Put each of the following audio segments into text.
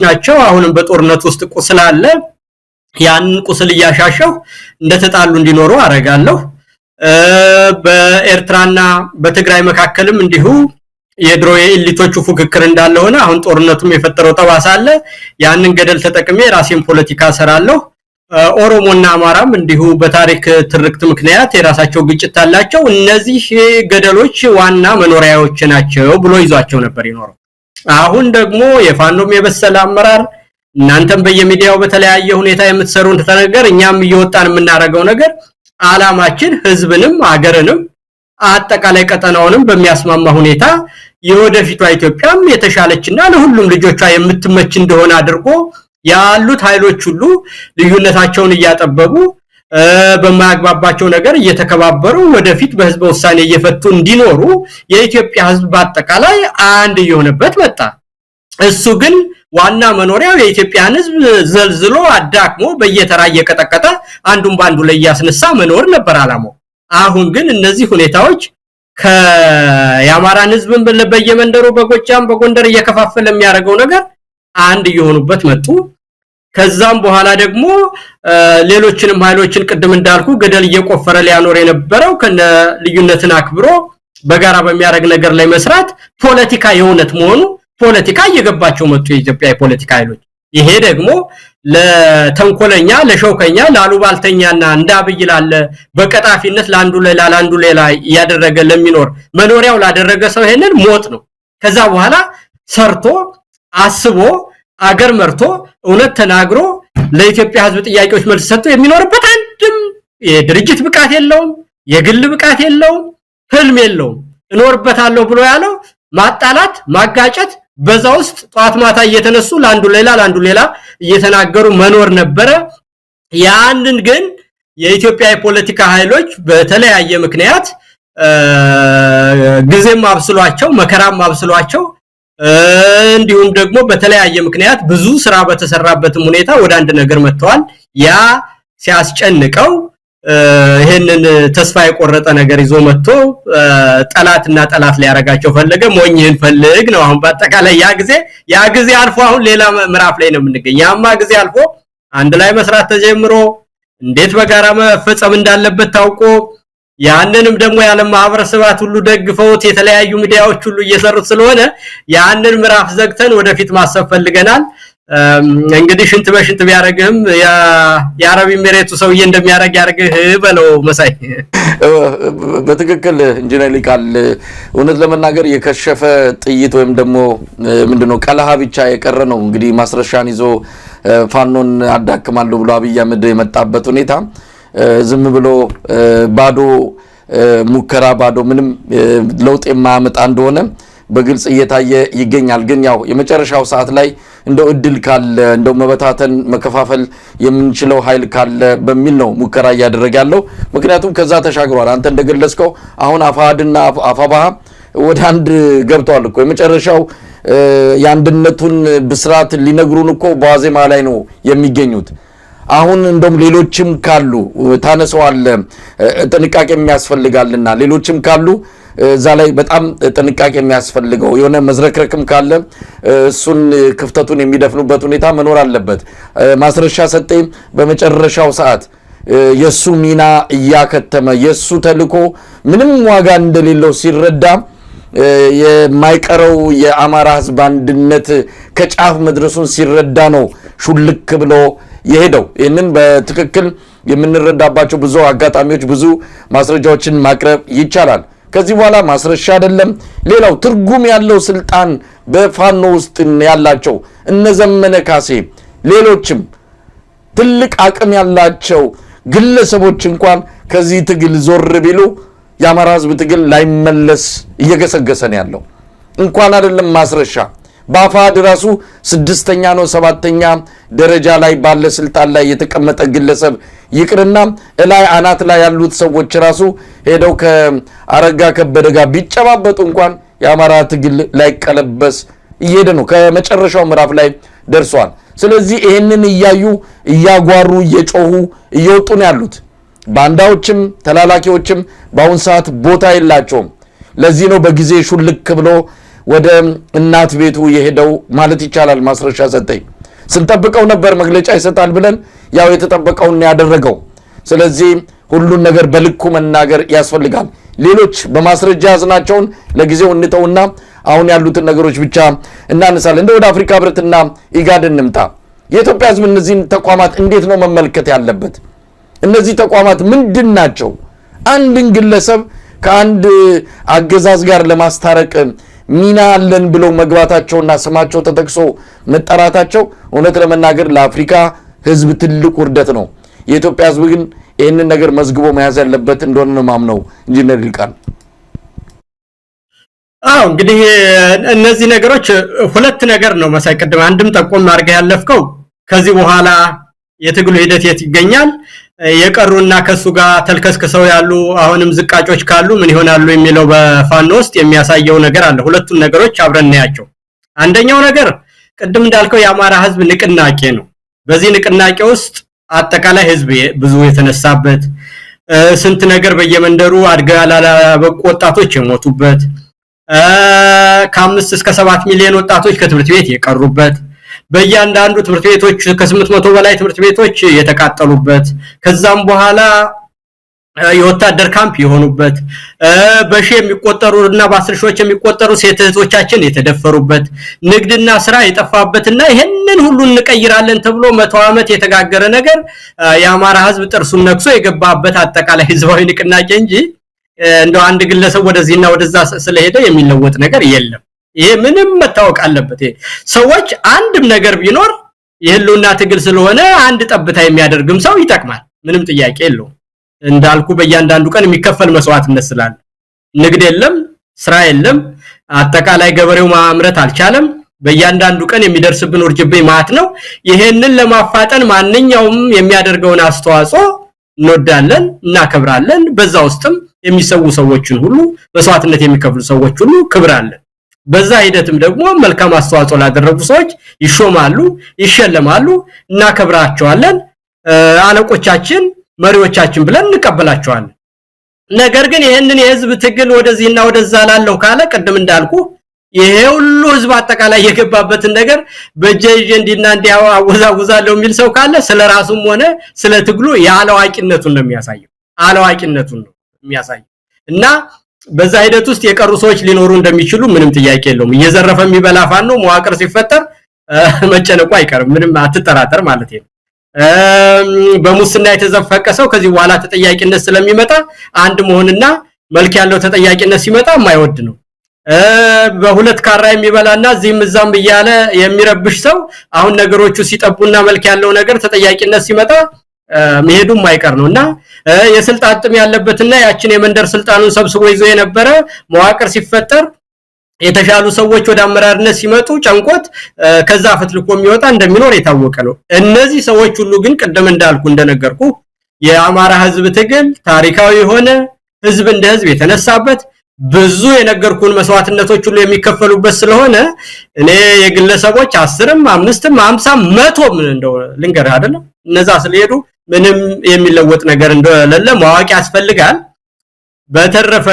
ናቸው አሁንም በጦርነት ውስጥ ቁስል አለ ያን ቁስል ያሻሻው እንደተጣሉ እንዲኖሩ አረጋለሁ በኤርትራና በትግራይ መካከልም እንዲሁ የድሮ የኤሊቶቹ ፉክክር እንዳለ ሆነ አሁን ጦርነቱም የፈጠረው ጠባሳ አለ ያንን ገደል ተጠቅሜ ራሴን ፖለቲካ ሰራለሁ ኦሮሞና አማራም እንዲሁ በታሪክ ትርክት ምክንያት የራሳቸው ግጭት አላቸው እነዚህ ገደሎች ዋና መኖሪያዎች ናቸው ብሎ ይዟቸው ነበር ይኖረው አሁን ደግሞ የፋኖም የበሰለ አመራር እናንተም በየሚዲያው በተለያየ ሁኔታ የምትሰሩን ተነገር እኛም እየወጣን የምናረጋው ነገር አላማችን ህዝብንም አገርንም አጠቃላይ ቀጠናውንም በሚያስማማ ሁኔታ የወደፊቷ ኢትዮጵያም የተሻለችና ለሁሉም ልጆቿ የምትመች እንደሆነ አድርጎ ያሉት ኃይሎች ሁሉ ልዩነታቸውን እያጠበቡ በማያግባባቸው ነገር እየተከባበሩ ወደፊት በህዝብ ውሳኔ እየፈቱ እንዲኖሩ የኢትዮጵያ ህዝብ በአጠቃላይ አንድ የሆነበት መጣ እሱ ግን ዋና መኖሪያው የኢትዮጵያን ህዝብ ዘልዝሎ አዳክሞ በየተራ እየቀጠቀጠ አንዱን ባንዱ ላይ ያስነሳ መኖር ነበር አላማው አሁን ግን እነዚህ ሁኔታዎች ከያማራን ህዝብን በየመንደሩ በጎጃም በጎንደር እየከፋፈለ የሚያደርገው ነገር አንድ የሆኑበት መጡ ከዛም በኋላ ደግሞ ሌሎችንም ኃይሎችን ቅድም እንዳልኩ ገደል እየቆፈረ ሊያኖር የነበረው ከነ ልዩነትን አክብሮ በጋራ በሚያደርግ ነገር ላይ መስራት ፖለቲካ የውነት መሆኑ ፖለቲካ እየገባቸው መጡ የኢትዮጵያ የፖለቲካ ኃይሎች ይሄ ደግሞ ለተንኮለኛ ለሾከኛ ላሉባልተኛና እንዳብይላለ በቀጣፊነት ላንዱ ሌላ ያደረገ ለሚኖር መኖሪያው ላደረገ ሰው ይሄንን ሞት ነው ከዛ በኋላ ሰርቶ አስቦ አገር መርቶ እውነት ተናግሮ ለኢትዮጵያ ህዝብ ጥያቄዎች መልስ ሰጥቶ የሚኖርበት አንድም የድርጅት ብቃት የለውም የግል ብቃት የለውም ህልም የለውም እኖርበታለሁ ብሎ ያለው ማጣላት ማጋጨት በዛ ውስጥ ጧት ማታ እየተነሱ ላንዱ ሌላ እየተናገሩ መኖር ነበረ ያንን ግን የኢትዮጵያ የፖለቲካ ኃይሎች በተለያየ ምክንያት ጊዜም አብስሏቸው መከራም አብስሏቸው እንዲሁም ደግሞ በተለያየ ምክንያት ብዙ ስራ በተሰራበትም ሁኔታ ወደ አንድ ነገር መጥተዋል ያ ሲያስጨንቀው ይሄንን ተስፋ የቆረጠ ነገር ይዞ መጥቶ ጠላትና ጠላት ሊያረጋቸው ፈለገ ሞኝህን ፈልግ ነው አሁን በአጠቃላይ ያ ጊዜ አልፎ አሁን ሌላ ምዕራፍ ላይ ነው የምንገኘው ያማ ጊዜ አልፎ አንድ ላይ መስራት ተጀምሮ እንዴት በጋራ መፈጸም እንዳለበት ታውቆ ያንንም ደግሞ ያለ ማህበረሰባት ሁሉ ደግፈውት የተለያዩ ሚዲያዎች ሁሉ እየሰሩት ስለሆነ ያንን ምዕራፍ ዘግተን ወደፊት ማሰብ ፈልገናል እንግዲህ ሽንት በሽንት ቢያረግም የአረብ ኤሚሬቱ ሰውዬ እንደሚያረግ ያርግህ በለው መሳይ በትክክል ኢንጂነር ሊቃል እውነት ለመናገር የከሸፈ ጥይት ወይም ደግሞ ምንድነው ቀለሃ ብቻ የቀረ ነው እንግዲህ ማስረሻን ይዞ ፋኖን አዳክማለሁ ብሎ አብይ አህመድ የመጣበት ሁኔታ ዝም ብሎ ባዶ ሙከራ ባዶ ምንም ለውጥ የማያመጣ እንደሆነ በግልጽ እየታየ ይገኛል ግን ያው የመጨረሻው ሰዓት ላይ እንደው እድል ካለ እንደው መበታተን መከፋፈል የምንችለው ኃይል ካለ በሚል ነው ሙከራ ያደረገ ያለው ምክንያቱም ከዛ ተሻግሯል አንተ እንደገለጽከው አሁን አፋድና አፋባህ ወደ አንድ ገብተዋል እኮ የመጨረሻው ያንድነቱን ብስራት ሊነግሩን እኮ በዋዜማ ላይ ነው የሚገኙት አሁን እንደም ሌሎችም ካሉ ታነሰዋል ጥንቃቄ የሚያስፈልጋልና ሌሎችም ካሉ እዛ ላይ በጣም ጥንቃቄ የሚያስፈልገው የሆነ መዝረክረክም ካለ እሱን ክፍተቱን የሚደፍኑበት ሁኔታ መኖር አለበት ማስረሻ ሰጠኝ በመጨረሻው ሰዓት የሱ ሚና ያከተመ የሱ ተልኮ ምንም ዋጋ እንደሌለው ሲረዳ የማይቀረው የአማራ ህዝብ አንድነት ከጫፍ መድረሱን ሲረዳ ነው ሹልክ ብሎ የሄደው ይሄንን በትክክል የምንረዳባቸው ብዙ አጋጣሚዎች ብዙ ማስረጃዎችን ማቅረብ ይቻላል ከዚህ በኋላ ማስረሻ አይደለም ሌላው ትርጉም ያለው ስልጣን በፋኖ ውስጥ ያላቸው እነዘመነ ካሴ ሌሎችም ትልቅ አቅም ያላቸው ግለሰቦች እንኳን ከዚህ ትግል ዞር ቢሉ ያማራ ህዝብ ትግል ላይመለስ እየገሰገሰ ነው ያለው እንኳን አይደለም ማስረሻ ባፋድ ራሱ 6ኛ ነው 7ኛ ደረጃ ላይ ባለ ስልጣን ላይ የተቀመጠ ግለሰብ ይቅርና እላይ አናት ላይ ያሉት ሰዎች ራሱ ሄደው ከአረጋ ከበደ ጋር ቢጨባበጡ እንኳን ያማራ ትግል ላይ ቀለበስ እየሄደ ነው ከመጨረሻው ምዕራፍ ላይ ደርሷል ስለዚህ ይሄንን እያዩ እያጓሩ እየጮሁ እየወጡ ነው ያሉት ባንዳዎችም ተላላኪዎችም በአሁን ሰዓት ቦታ የላቸውም ለዚህ ነው በጊዜ ሹልክ ብሎ ወደ እናት ቤቱ የሄደው ማለት ይቻላል። ማስረሻ ሰጠኝ ስንጠብቀው ነበር መግለጫ ይሰጣል ብለን ያው የተጠበቀውን ያደረገው። ስለዚህ ሁሉን ነገር በልኩ መናገር ያስፈልጋል። ሌሎች በማስረጃ ያዝናቸውን ለጊዜው እንተውና አሁን ያሉትን ነገሮች ብቻ እናነሳለን። እንደ ወደ አፍሪካ ህብረትና ኢጋድ እንምጣ። የኢትዮጵያ ህዝብ እነዚህን ተቋማት እንዴት ነው መመልከት ያለበት? እነዚህ ተቋማት ምንድን ናቸው? አንድን ግለሰብ ከአንድ አገዛዝ ጋር ለማስታረቅ ሚና አለን ብለው መግባታቸውና ስማቸው ተጠቅሶ መጠራታቸው እውነት ለመናገር ለአፍሪካ ህዝብ ትልቅ ውርደት ነው። የኢትዮጵያ ህዝብ ግን ይህንን ነገር መዝግቦ መያዝ ያለበት እንደሆነ ነው ማምነው። ኢንጂነር ይልቃል። እንግዲህ እነዚህ ነገሮች ሁለት ነገር ነው መሳይ። ቅድም አንድም ጠቆም አድርገህ ያለፍከው ከዚህ በኋላ የትግሉ ሂደት የት ይገኛል፣ የቀሩና ከሱ ጋር ተልከስከሰው ያሉ አሁንም ዝቃጮች ካሉ ምን ይሆናሉ የሚለው በፋኖ ውስጥ የሚያሳየው ነገር አለ። ሁለቱን ነገሮች አብረን እናያቸው። አንደኛው ነገር ቅድም እንዳልከው የአማራ ህዝብ ንቅናቄ ነው። በዚህ ንቅናቄ ውስጥ አጠቃላይ ህዝብ ብዙ የተነሳበት ስንት ነገር በየመንደሩ አድጋ ያላበቁ ወጣቶች የሞቱበት ከ5 እስከ 7 ሚሊዮን ወጣቶች ከትምህርት ቤት የቀሩበት በእያንዳንዱ ትምህርት ቤቶች ከ800 በላይ ትምህርት ቤቶች የተቃጠሉበት ከዛም በኋላ የወታደር ካምፕ የሆኑበት በሺ የሚቆጠሩና በ10 ሺዎች የሚቆጠሩ ሴት እህቶቻችን የተደፈሩበት ንግድና ስራ የጠፋበትና ይሄንን ሁሉ እንቀይራለን ተብሎ 100 ዓመት የተጋገረ ነገር የአማራ ህዝብ ጥርሱን ነክሶ የገባበት አጠቃላይ ህዝባዊ ንቅናቄ እንጂ እንደው አንድ ግለሰብ ወደዚህና ወደዛ ስለሄደ የሚለወጥ ነገር የለም። ይሄ ምንም መታወቅ አለበት። ሰዎች አንድም ነገር ቢኖር የህልውና ትግል ስለሆነ አንድ ጠብታ የሚያደርግም ሰው ይጠቅማል። ምንም ጥያቄ የለውም። እንዳልኩ በእያንዳንዱ ቀን የሚከፈል መስዋዕትነት ስላለ ንግድ የለም፣ ስራ የለም፣ አጠቃላይ ገበሬው ማምረት አልቻለም። በእያንዳንዱ ቀን የሚደርስብን ውርጅብኝ ማት ነው። ይሄንን ለማፋጠን ማንኛውም የሚያደርገውን አስተዋጽኦ እንወዳለን፣ እናከብራለን። በዛ ውስጥም የሚሰው ሰዎችን ሁሉ መስዋዕትነት የሚከፍሉ ሰዎች ሁሉ ክብር አለ። በዛ ሂደትም ደግሞ መልካም አስተዋጽኦ ላደረጉ ሰዎች ይሾማሉ፣ ይሸለማሉ፣ እናከብራቸዋለን። አለቆቻችን መሪዎቻችን ብለን እንቀበላቸዋለን። ነገር ግን ይሄንን የህዝብ ትግል ወደዚህና ወደዛ ላለው ካለ ቅድም እንዳልኩ ይሄ ሁሉ ህዝብ አጠቃላይ የገባበትን ነገር በጀጅ እንዲና እንዲያው አወዛውዛለው የሚል ሰው ካለ ስለራሱም ሆነ ስለ ትግሉ ያለዋቂነቱን ነው የሚያሳየው። አለዋቂነቱን ነው የሚያሳየው እና በዛ ሂደት ውስጥ የቀሩ ሰዎች ሊኖሩ እንደሚችሉ ምንም ጥያቄ የለውም። እየዘረፈ የሚበላ ፋኖ መዋቅር ሲፈጠር መጨነቁ አይቀርም። ምንም አትጠራጠር ማለት ነው። በሙስና የተዘፈቀ ሰው ከዚህ በኋላ ተጠያቂነት ስለሚመጣ አንድ መሆንና መልክ ያለው ተጠያቂነት ሲመጣ የማይወድ ነው። በሁለት ካራ የሚበላና እዚህም እዛም እያለ የሚረብሽ ሰው አሁን ነገሮቹ ሲጠቡና መልክ ያለው ነገር ተጠያቂነት ሲመጣ መሄዱ የማይቀር ነውና የስልጣን ጥም ያለበትና ያችን የመንደር ስልጣኑን ሰብስቦ ይዞ የነበረ መዋቅር ሲፈጠር የተሻሉ ሰዎች ወደ አመራርነት ሲመጡ ጨንቆት ከዛ ፍትልኮ የሚወጣ እንደሚኖር የታወቀ ነው። እነዚህ ሰዎች ሁሉ ግን ቀደም እንዳልኩ እንደነገርኩ የአማራ ህዝብ ትግል ታሪካዊ ሆነ ህዝብ እንደ ህዝብ የተነሳበት ብዙ የነገርኩን መስዋዕትነቶች ሁሉ የሚከፈሉበት ስለሆነ እኔ የግለሰቦች 10ም 5ም 50ም 100ም እንደው ልንገርህ አይደለም እነዛ ስለሄዱ ምንም የሚለወጥ ነገር እንደሌለ ማወቅ ያስፈልጋል። በተረፈ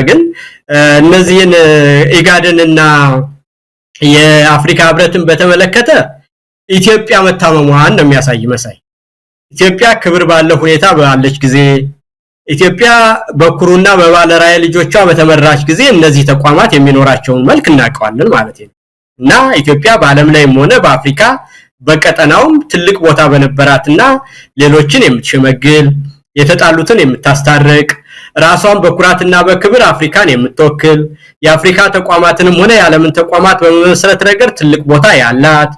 ግን እነዚህን ኢጋድንና የአፍሪካ ህብረትን በተመለከተ ኢትዮጵያ መታመሟን ነው የሚያሳይ መሳይ። ኢትዮጵያ ክብር ባለው ሁኔታ ባለች ጊዜ ኢትዮጵያ በኩሩና በባለራዕይ ልጆቿ በተመራች ጊዜ እነዚህ ተቋማት የሚኖራቸውን መልክ እናቀዋለን ማለት ነው እና ኢትዮጵያ በዓለም ላይም ሆነ በአፍሪካ በቀጠናውም ትልቅ ቦታ በነበራትና ሌሎችን የምትሸመግል የተጣሉትን የምታስታርቅ ራሷን በኩራትና በክብር አፍሪካን የምትወክል የአፍሪካ ተቋማትንም ሆነ የዓለምን ተቋማት በመመስረት ረገድ ትልቅ ቦታ ያላት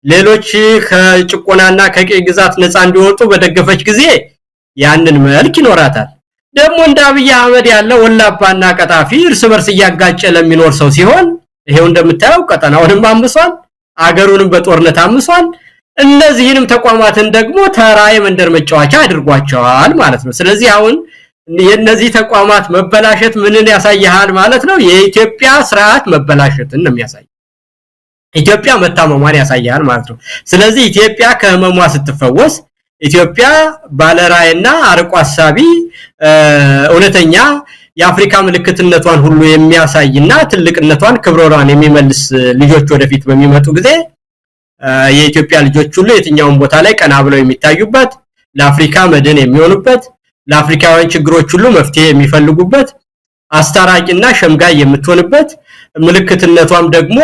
ሌሎች ከጭቆናና ከቀይ ግዛት ነፃ እንዲወጡ በደገፈች ጊዜ ያንን መልክ ይኖራታል። ደግሞ እንደ አብይ አህመድ ያለ ወላባና ቀጣፊ እርስ በርስ እያጋጨ ለሚኖር ሰው ሲሆን ይሄው እንደምታየው ቀጠናውንም አምሷል፣ አገሩንም በጦርነት አምሷል። እነዚህንም ተቋማትን ደግሞ ተራ የመንደር መጫወቻ አድርጓቸዋል ማለት ነው። ስለዚህ አሁን የነዚህ ተቋማት መበላሸት ምንን ያሳያል ማለት ነው? የኢትዮጵያ ስርዓት መበላሸትን ነው የሚያሳየው። ኢትዮጵያ መታመሟን ያሳያል ማለት ነው። ስለዚህ ኢትዮጵያ ከህመሟ ስትፈወስ ኢትዮጵያ ባለራዕይና አርቆ አሳቢ እውነተኛ የአፍሪካ ምልክትነቷን ሁሉ የሚያሳይና ትልቅነቷን ክብሯን የሚመልስ ልጆች ወደፊት በሚመጡ ጊዜ የኢትዮጵያ ልጆች ሁሉ የትኛውን ቦታ ላይ ቀና ብለው የሚታዩበት ለአፍሪካ መድን የሚሆኑበት ለአፍሪካውያን ችግሮች ሁሉ መፍትሄ የሚፈልጉበት አስታራቂና ሸምጋይ የምትሆንበት ምልክትነቷም ደግሞ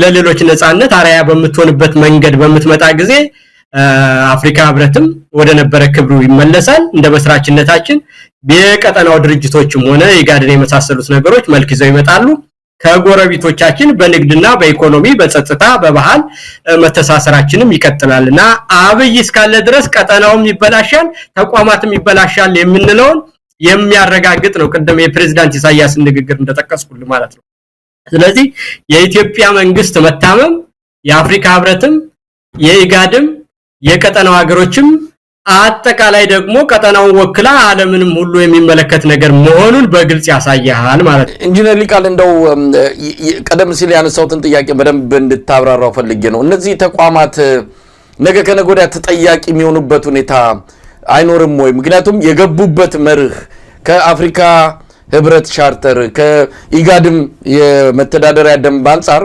ለሌሎች ነፃነት አራያ በምትሆንበት መንገድ በመትመጣ ጊዜ አፍሪካ ህብረትም ወደ ነበረ ክብሩ ይመለሳል እንደ መስራችነታችን በቀጠናው ድርጅቶችም ሆነ ኢጋድን የመሳሰሉት ነገሮች መልክ ይዘው ይመጣሉ ከጎረቤቶቻችን በንግድና በኢኮኖሚ በጸጥታ በባህል መተሳሰራችንም ይቀጥላልና አብይ እስካለ ድረስ ቀጠናውም ይበላሻል ተቋማትም ይበላሻል የምንለውን የሚያረጋግጥ ነው ቀደም የፕሬዝዳንት ኢሳያስ ንግግር እንደተጠቀስኩል ማለት ነው ስለዚህ የኢትዮጵያ መንግስት መታመም የአፍሪካ ህብረትም የኢጋድም የቀጠናው ሀገሮችም አጠቃላይ ደግሞ ቀጠናውን ወክላ ዓለምንም ሁሉ የሚመለከት ነገር መሆኑን በግልጽ ያሳያል ማለት ነው ኢንጂነር ሊቃል እንደው ቀደም ሲል ያነሳውትን ጥያቄ በደንብ እንድታብራራው ፈልጌ ነው እነዚህ ተቋማት ነገ ከነገ ወዲያ ተጠያቂ የሚሆኑበት ሁኔታ አይኖርም ወይ ምክንያቱም የገቡበት መርህ ከአፍሪካ ህብረት ቻርተር ከኢጋድም የመተዳደሪያ ደንብ አንፃር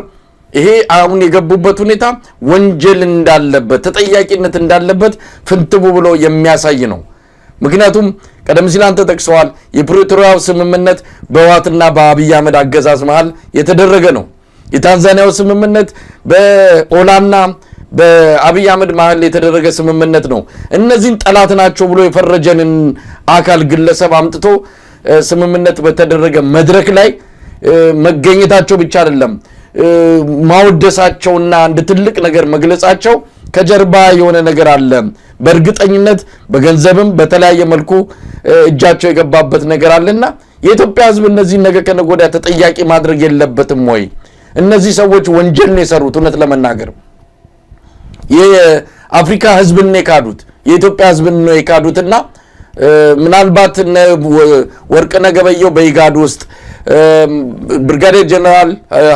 ይሄ አሁን የገቡበት ሁኔታ ወንጀል እንዳለበት ተጠያቂነት እንዳለበት ፍንትቡ ብሎ የሚያሳይ ነው ምክንያቱም ቀደም ሲል አንተ ተጠቅሰዋል የፕሪቶሪያው ስምምነት በህወሓትና በአብይ አህመድ አገዛዝ መሃል የተደረገ ነው የታንዛኒያው ስምምነት በኦላና በአብይ አህመድ መሃል የተደረገ ስምምነት ነው እነዚህን ጠላት ናቸው ብሎ የፈረጀንን አካል ግለሰብ አምጥቶ ስምምነት በተደረገ መድረክ ላይ መገኘታቸው ብቻ አይደለም ማውደሳቸውና እንደ ትልቅ ነገር መግለጻቸው ከጀርባ የሆነ ነገር አለ በእርግጠኝነት በገንዘብም በተለያየ መልኩ እጃቸው የገባበት ነገር አለና የኢትዮጵያ ህዝብ እነዚህ ነገ ከነገ ወዲያ ተጠያቂ ማድረግ የለበትም ወይ እነዚህ ሰዎች ወንጀል ነው የሰሩት እውነት ለመናገር የአፍሪካ ህዝብን ነው የካዱት የኢትዮጵያ ህዝብን ነው የካዱትና ምናልባት ወርቅነህ ገበየሁ በኢጋድ ውስጥ ብርጋዴር ጀነራል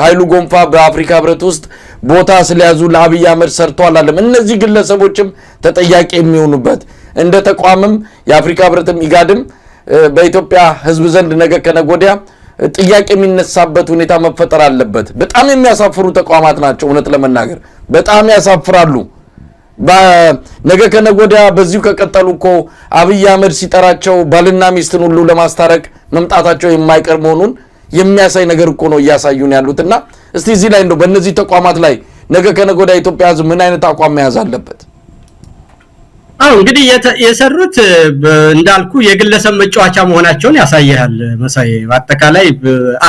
ኃይሉ ጎንፋ በአፍሪካ ህብረት ውስጥ ቦታ ስለያዙ ለአብይ አህመድ ሰርተዋል አለም እነዚህ ግለሰቦችም ተጠያቂ የሚሆኑበት እንደ ተቋምም የአፍሪካ ህብረትም ኢጋድም በኢትዮጵያ ህዝብ ዘንድ ነገ ከነገ ወዲያ ጥያቄ የሚነሳበት ሁኔታ መፈጠር አለበት በጣም የሚያሳፍሩ ተቋማት ናቸው እውነት ለመናገር በጣም ያሳፍራሉ ነገ ከነገ ወዲያ በዚሁ ከቀጠሉኮ አብይ አህመድ ሲጠራቸው ባልና ሚስትን ሁሉ ለማስታረቅ መምጣታቸው የማይቀር መሆኑን የሚያሳይ ነገር እኮ ነው ያሳዩን ያሉትና እስቲ እዚህ ላይ እንደው በእነዚህ ተቋማት ላይ ነገ ከነገ ወዲያ ኢትዮጵያ ህዝብ ምን አይነት አቋም መያዝ አለበት እንግዲህ የሰሩት እንዳልኩ የግለሰብ መጫወቻ መሆናቸውን ያሳያል መሳይ በአጠቃላይ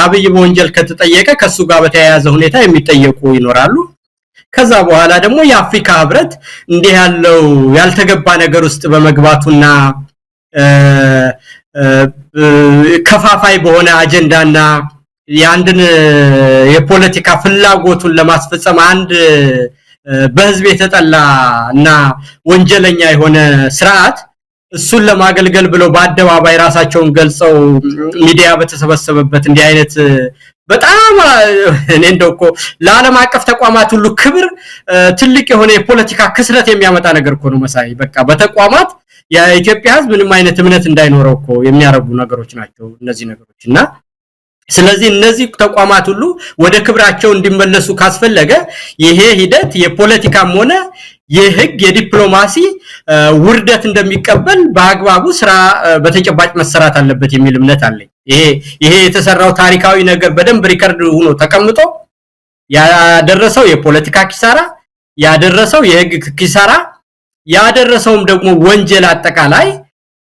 አብይ በወንጀል ከተጠየቀ ከሱ ጋር በተያያዘ ሁኔታ የሚጠየቁ ይኖራሉ ከዛ በኋላ ደግሞ የአፍሪካ ህብረት እንዲህ ያለው ያልተገባ ነገር ውስጥ በመግባቱና ከፋፋይ በሆነ አጀንዳና ያንድን የፖለቲካ ፍላጎቱን ለማስፈጸም አንድ በህዝብ የተጠላና ወንጀለኛ የሆነ ስርዓት እሱን ለማገልገል ብለው በአደባባይ ራሳቸውን ገልጸው ሚዲያ በተሰበሰበበት እንዲህ አይነት በጣም እኔ እንደውኮ ለዓለም አቀፍ ተቋማት ሁሉ ክብር ትልቅ የሆነ የፖለቲካ ክስረት የሚያመጣ ነገር እኮ ነው መሳይ በቃ በተቋማት የኢትዮጵያ ህዝብ ምንም አይነት እምነት እንዳይኖረው እኮ የሚያረጉ ነገሮች ናቸው እነዚህ ነገሮችና ስለዚህ እነዚህ ተቋማት ሁሉ ወደ ክብራቸው እንዲመለሱ ካስፈለገ ይሄ ሂደት የፖለቲካም ሆነ የህግ የዲፕሎማሲ ውርደት እንደሚቀበል በአግባቡ ስራ በተጨባጭ መሰራት አለበት የሚል እምነት አለኝ ይሄ የተሰራው ታሪካዊ ነገር በደንብ ሪከርድ ሆኖ ተቀምጦ ያደረሰው የፖለቲካ ኪሳራ ያደረሰው የህግ ኪሳራ ያደረሰውም ደግሞ ወንጀል አጠቃላይ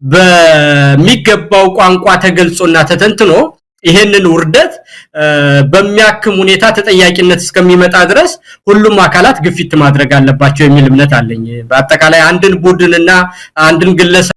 በሚገባው ቋንቋ ተገልጾና ተተንትኖ ይሄንን ውርደት በሚያክም ሁኔታ ተጠያቂነት እስከሚመጣ ድረስ ሁሉም አካላት ግፊት ማድረግ አለባቸው የሚል እምነት አለኝ በአጠቃላይ አንድን ቡድንና አንድን ግለሰብ